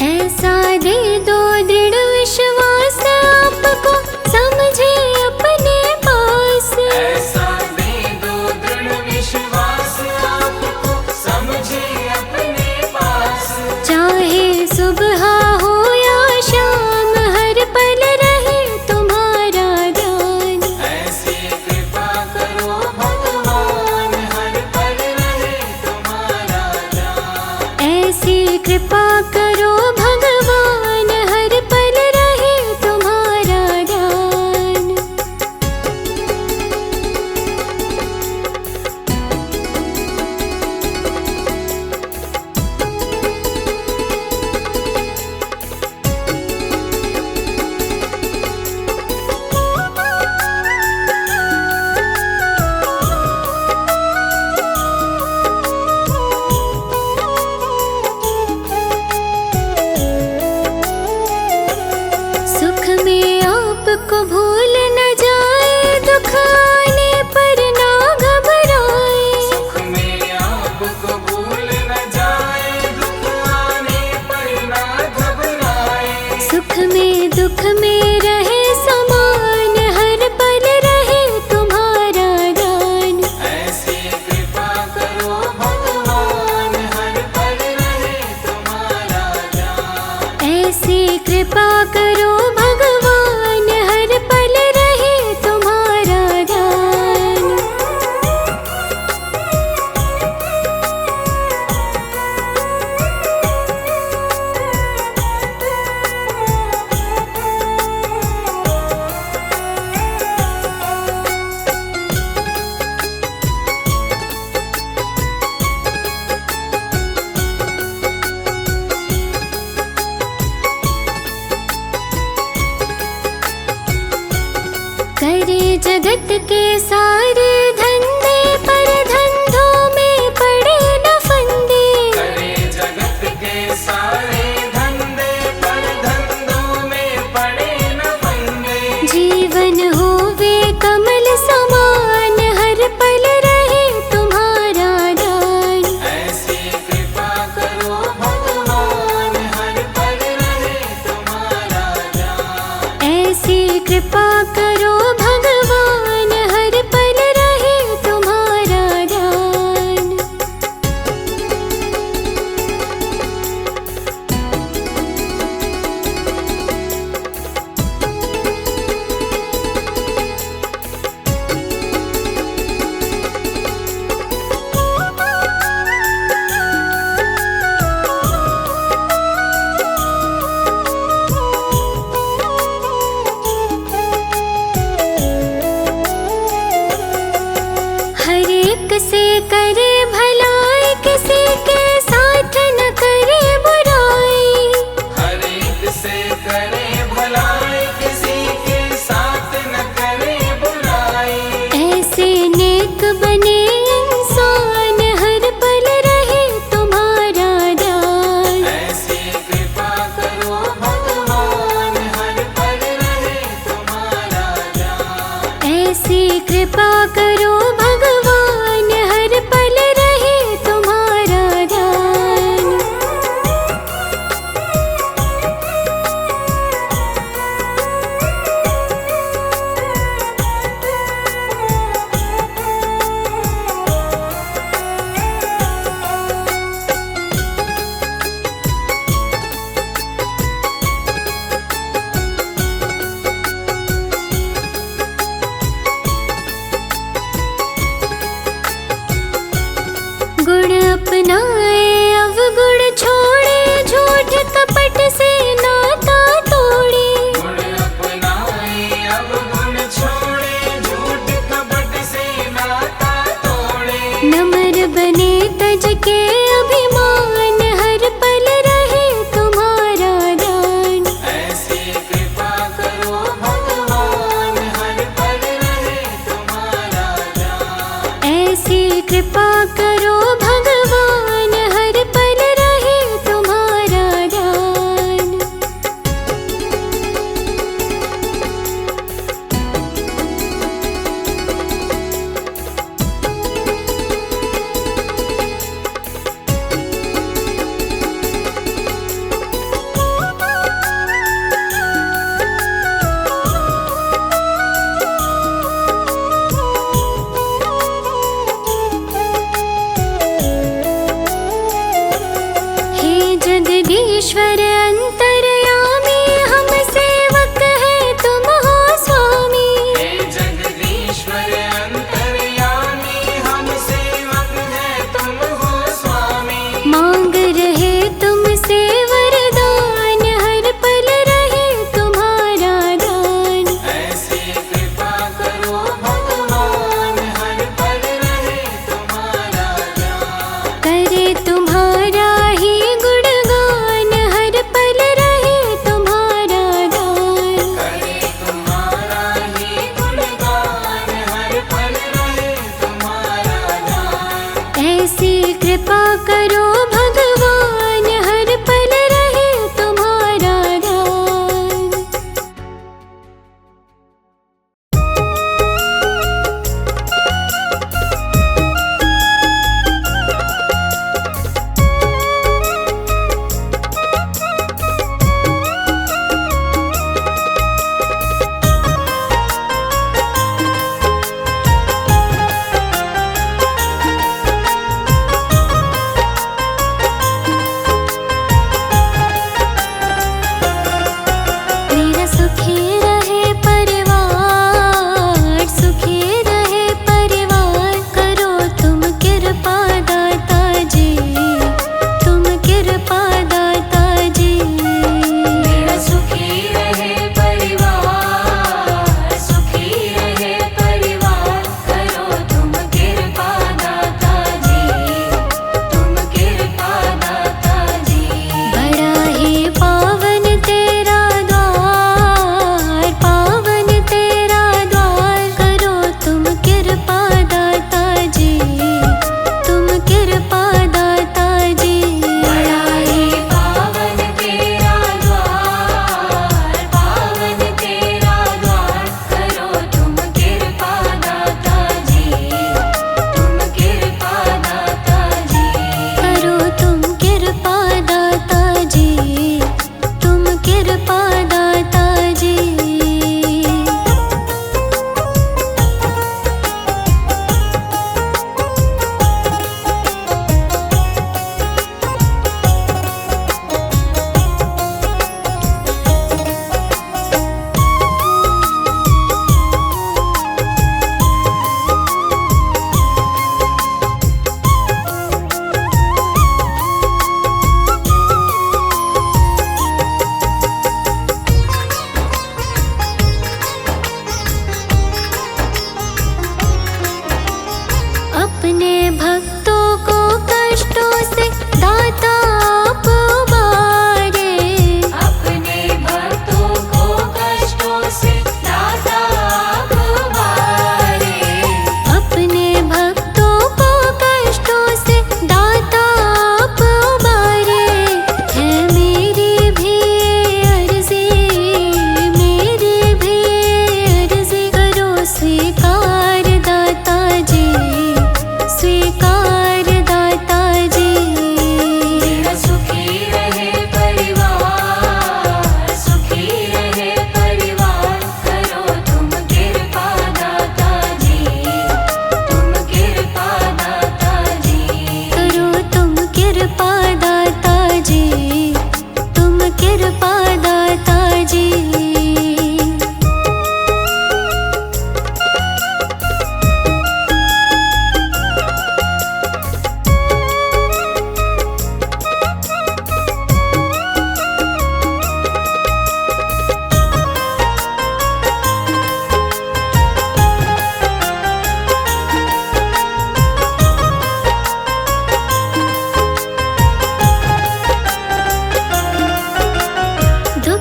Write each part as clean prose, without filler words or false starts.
ऐसा दे दो दृढ़ विश्वास आपको समझे अपने पास। ऐसा दे दो दृढ़ विश्वास आपको समझे अपने पास। चाहे सुबह हो या शाम हर पल रहे तुम्हारा ध्यान। ऐसी कृपा करो भगवान हर पल रहे तुम्हारा ध्यान। ऐसी कृपा करो भगवान हर पल रहे तुम्हारा ध्यान। सुख में आपको भूल न जाए, दुख आने पर ना घबराए। सुख में आपको भूल न जाए, दुख आने पर ना घबराए। सुख में दुख में रहे समान हर पल रहे तुम्हारा ध्यान। ऐसी कृपा करो भगवान हर पल रहे तुम्हारा ध्यान। ऐसी कृपा करो भगवान हर पल रहे तुम्हारा ध्यान। करे जगत के सारे धंधे पर धंधों में पड़े न फंदे। करे जगत के सारे धंधे पर धंधों में पड़े न फंदे। जीवन होवे कमल समान हर पल रहे तुम्हारा ध्यान। ऐसी कृपा करो भगवान हर पल रहे तुम्हारा ध्यान। ऐसी कृपा करो भगवान हर पल रहे तुम्हारा ध्यान। हर एक से करे भलाई, किसी के साथ न करे बुराई। हर एक से करे भलाई, किसी के साथ न करे बुराई। ऐसे नेक बने इंसान हर पल रहे तुम्हारा ध्यान। ऐसी कृपा करो भगवान हर पल रहे तुम्हारा ध्यान। ऐसी कृपा करो भगवान हर पल रहे तुम्हारा ध्यान।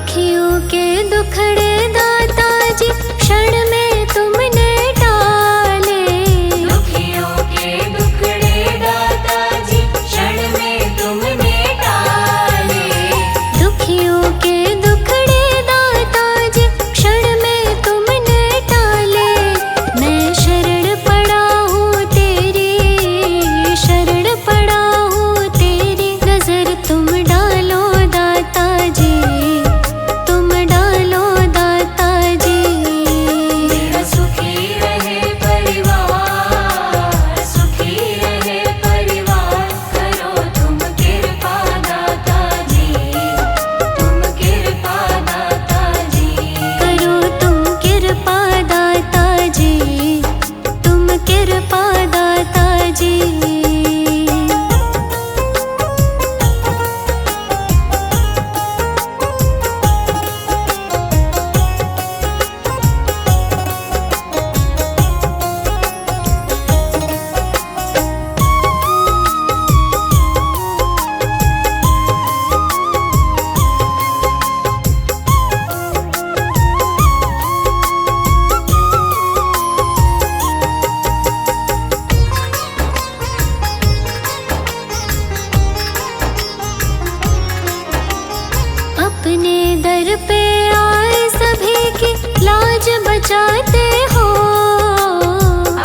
दुखियों के दुखड़े दाता जी क्षण में तुमने टाले। दुखियों के दुखड़े दाता जी क्षण में तुमने टाले। दुखियों के दुखड़े दाता जी क्षण में तुमने टाले। मैं शरण पड़ा हूँ तेरी, शरण पड़ा हूँ तेरी, नजर तुम डालो दाता जी, तुम डालो दाता जी। मेरा सुखी रहे परिवार, सुखी रहे परिवार, करो तुम कृपा दाता जी, तुम कृपा दाता जी। करो तुम कृपा दाता जी, तुम कृपा दाता जी। अपने दर पे आए सभी की लाज बचाते हो।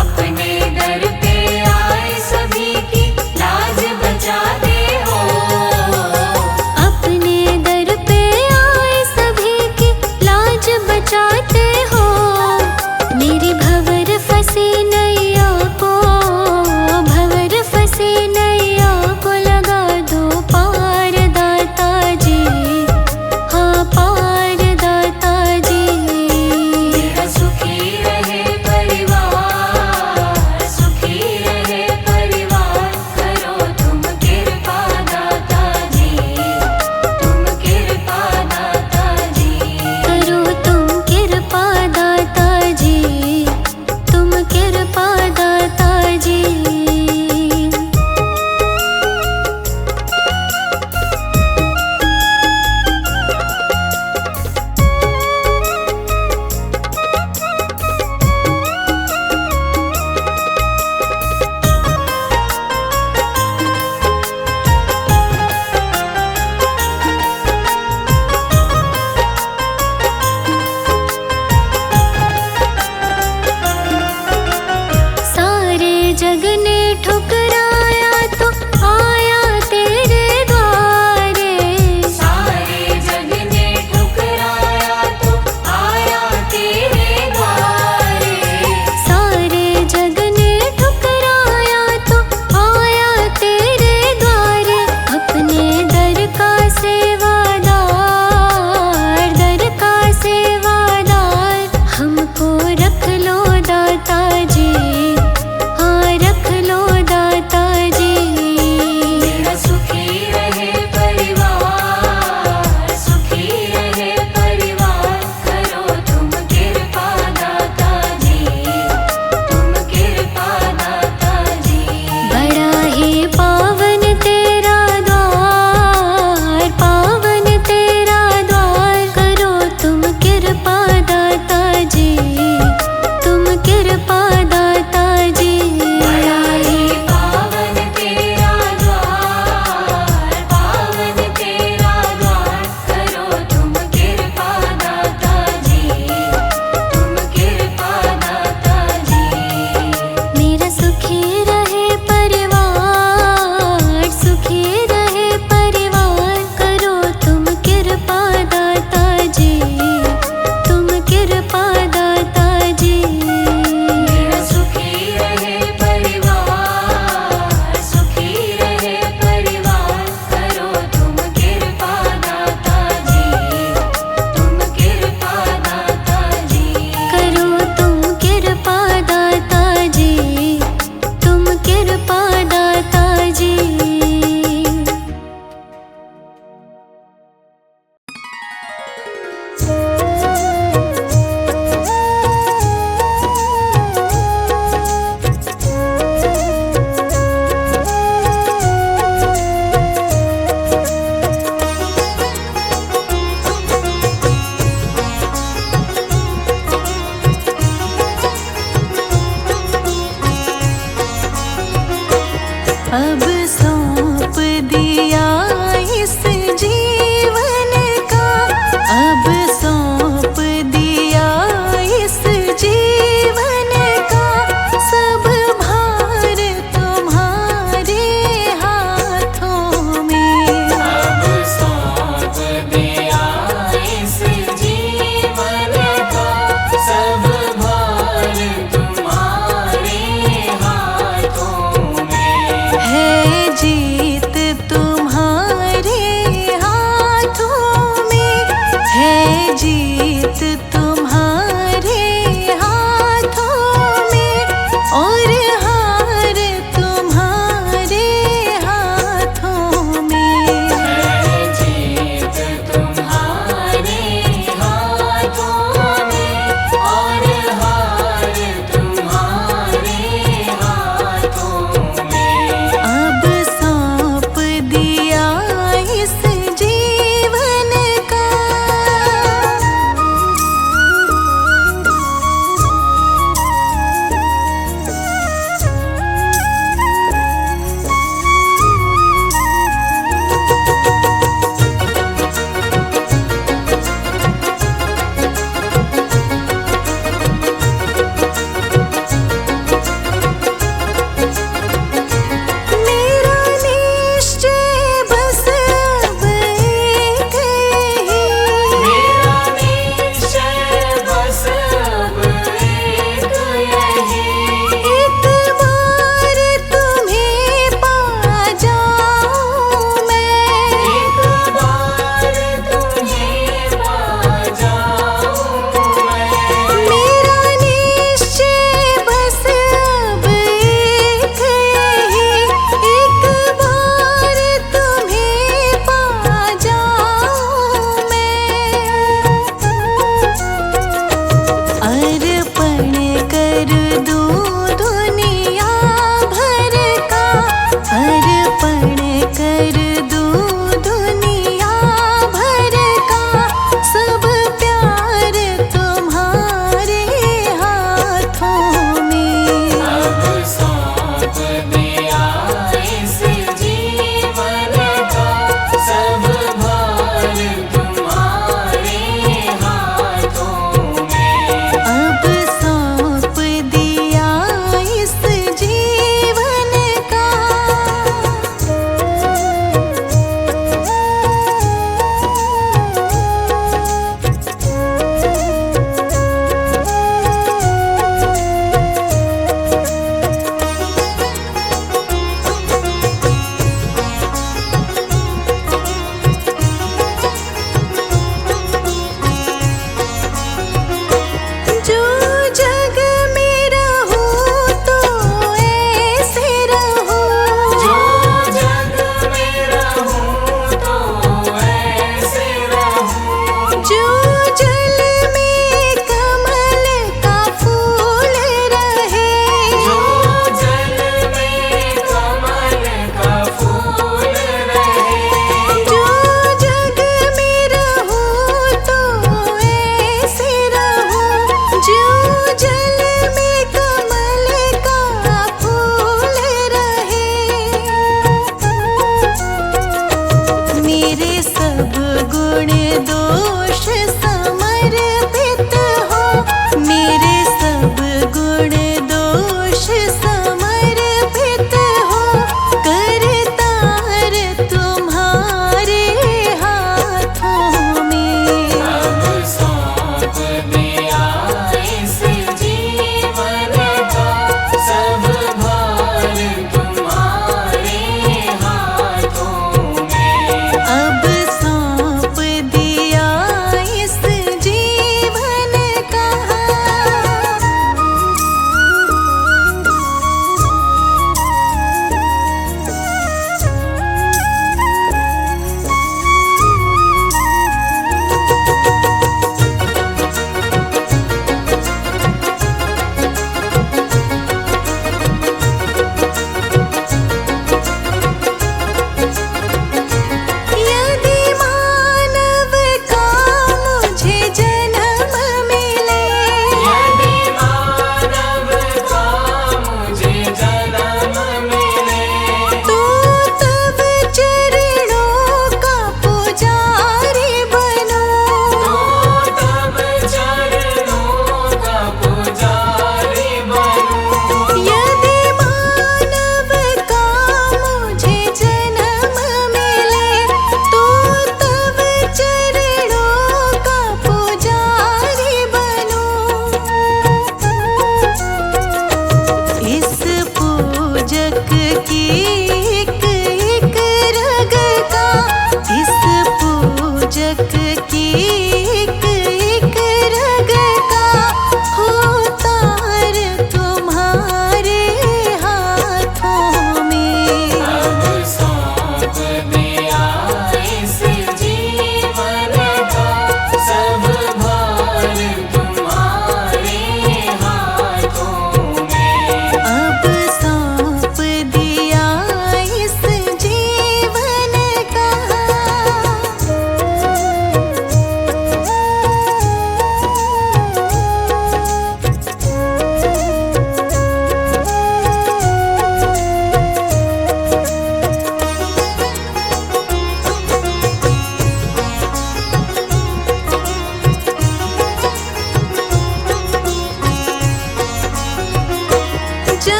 अपने दर पे आए सभी की लाज बचाते हो। अपने दर पे आए सभी की लाज बचाते हो। मेरी भंवर फंसी नैया को, भंवर फंसी नैया को लगा दो पार दाता जी, हाँ पार दाता जी। मेरा सुखी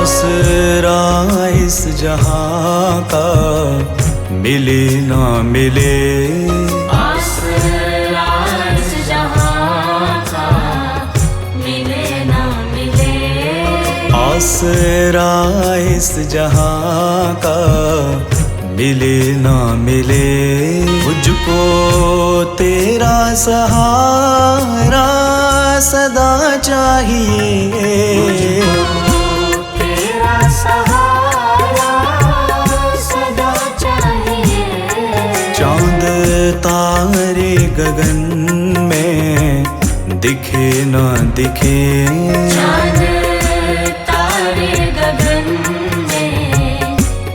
आसरा इस जहां का मिले ना मिले, आसरा इस जहां का मिले ना मिले, आसरा इस जहां का मिले ना मिले। मुझको तेरा सहारा सदा चाहिए, तेरा सहारा सदा चाहिए। चांद तारे गगन में दिखे ना दिखे, चांद तारे गगन में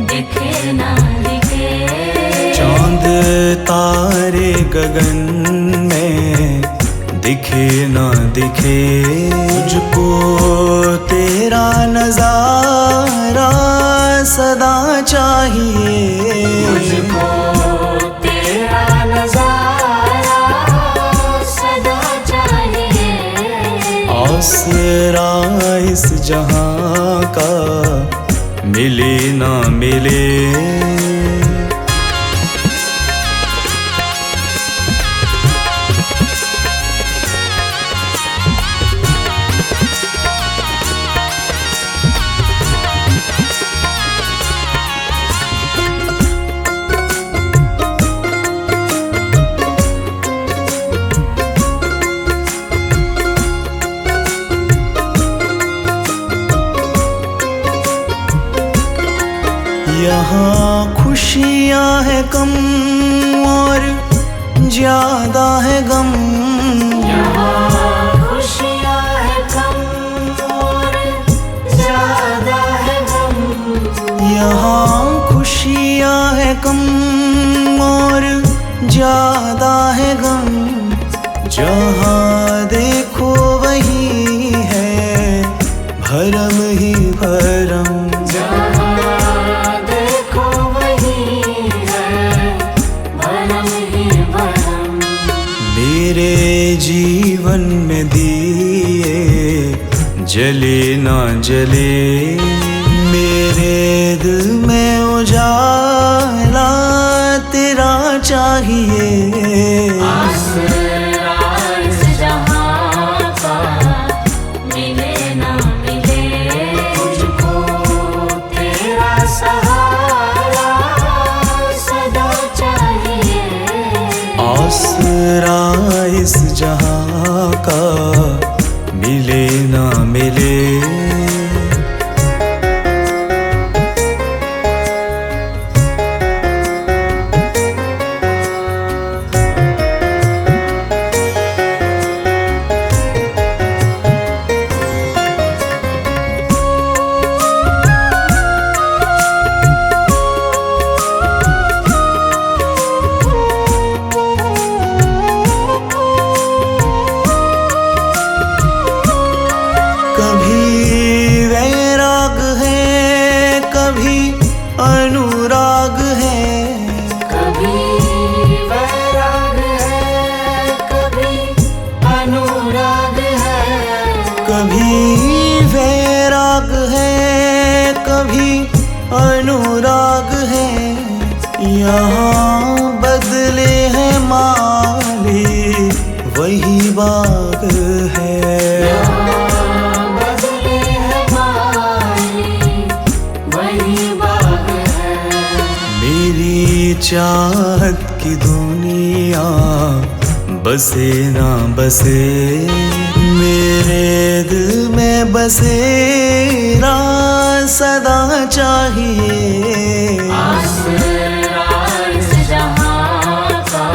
दिखे ना दिखे, चांद तारे गगन में दिखे ना दिखे। मुझको तेरा नजारा सदा चाहिए, मुझको तेरा नजारा सदा चाहिए। आसरा इस जहां का मिले ना मिले। यहाँ खुशियाँ है कम और ज्यादा है गम, यहाँ खुशियाँ है कम और ज्यादा है गम, यहाँ खुशियाँ है कम और ज्यादा है गम। जहाँ देखो वही है भरम ही भरम, जहाँ देखो वही है भरम ही भरम। मेरे जीवन में दिए जले ना जले, मेरे दिल में उजाला तेरा चाहिए। आसरा इस जहां का मिले ना मिले, मुझको तेरा सहारा सदा चाहिए। आसरा इस जहां का मिले ना मिले। कभी वैराग है कभी अनुराग है, कभी वैराग है कभी अनुराग है, कभी वैराग है कभी अनुराग है। यहाँ बदले हैं माली वही बाग है, बदले है माली वही बाग है। मेरी चाहत की दुनिया बसे ना बसे, मेरे दिल में बसेरा सदा चाहिए। आसरा इस जहां का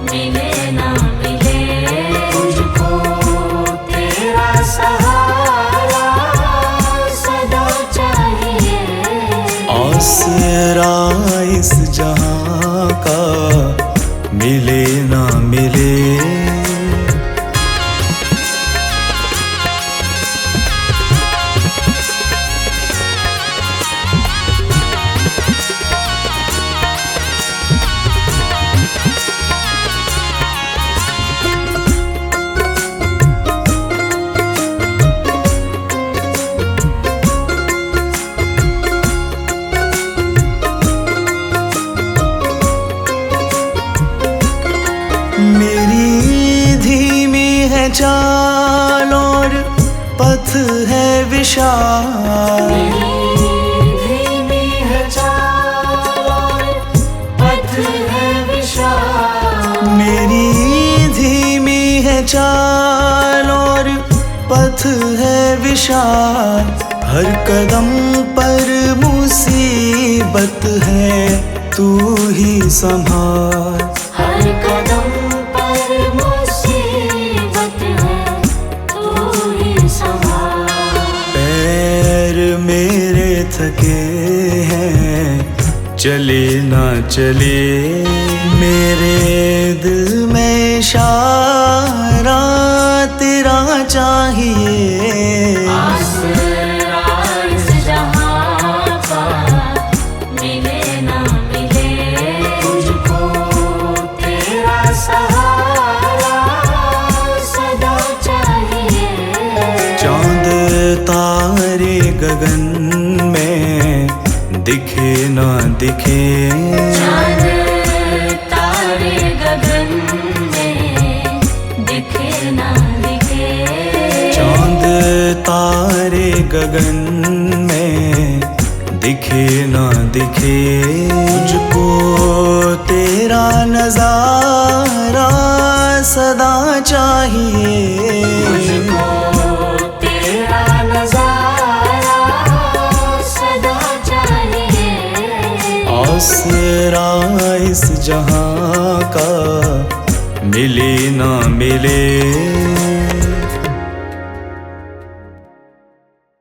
मिले ना मिले, मुझको तेरा सहारा सदा चाहिए। आसरा इस जहां का मिले ना मिले। चाल और पथ है विशाल। धीमी है चाल और पथ है विशाल। मेरी धीमी है चाल और पथ है विशाल। हर कदम पर मुसीबत है, तू ही संभाल। हर कदम पर मुसीबत है, तू ही संभाल। पैर मेरे थके हैं, चले ना चले, मेरे दिल में इशारा तेरा चाहिए। आसरा इस जहां का मिले ना मिले, तुझको तेरा सहारा सदा चाहिए। चांद तारे गगन में दिखे ना दिखे, चांद तारे गगन में दिखे ना दिखे। चांद तारे गगन में दिखे ना दिखे, मुझको तेरा नजारा सदा चाहिए। मुझको तेरा नजारा सदा चाहिए। आसरा इस जहां का मिले ना मिले,